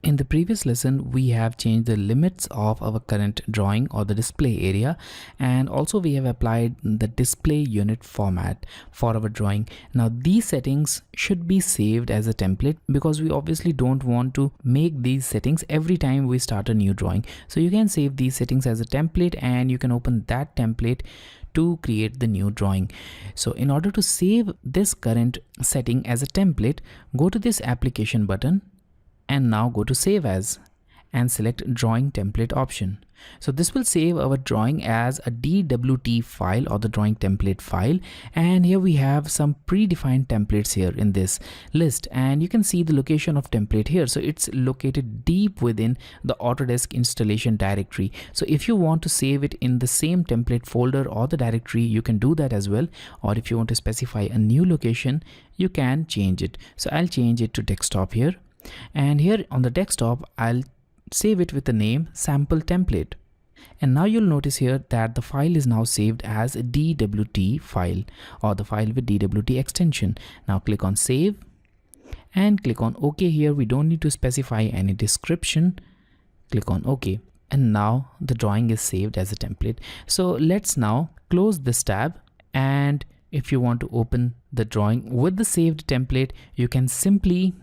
In the previous lesson, we have changed the limits of our current drawing or the display area, and also we have applied the display unit format for our drawing. Now these settings should be saved as a template because we obviously don't want to make these settings every time we start a new drawing. So you can save these settings as a template and you can open that template to create the new drawing. So in order to save this current setting as a template, go to this application button and now go to save as and select drawing template option. So this will save our drawing as a DWT file or the drawing template file, and here we have some predefined templates here in this list, and you can see the location of template here. So it's located deep within the Autodesk installation directory. So if you want to save it in the same template folder or the directory, you can do that as well, or if you want to specify a new location, you can change it. So I'll change it to desktop here. And here on the desktop, I'll save it with the name sample template. And now you'll notice here that the file is now saved as a DWT file or the file with DWT extension. Now click on save and click on OK. Here we don't need to specify any description. Click on OK. And now the drawing is saved as a template. So let's now close this tab, and if you want to open the drawing with the saved template, you can simply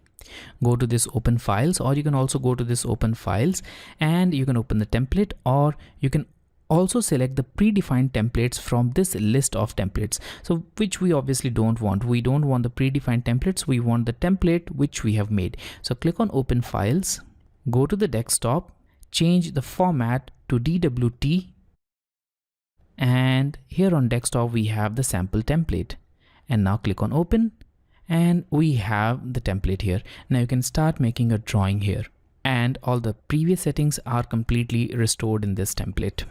go to this open files, or you can also go to this open files and you can open the template, or you can also select the predefined templates from this list of templates. So which we obviously don't want. We don't want the predefined templates. We want the template which we have made. So click on open files, go to the desktop, change the format to DWT, and here on desktop we have the sample template, and now click on open. And we have the template here. Now you can start making a drawing here, and all the previous settings are completely restored in this template.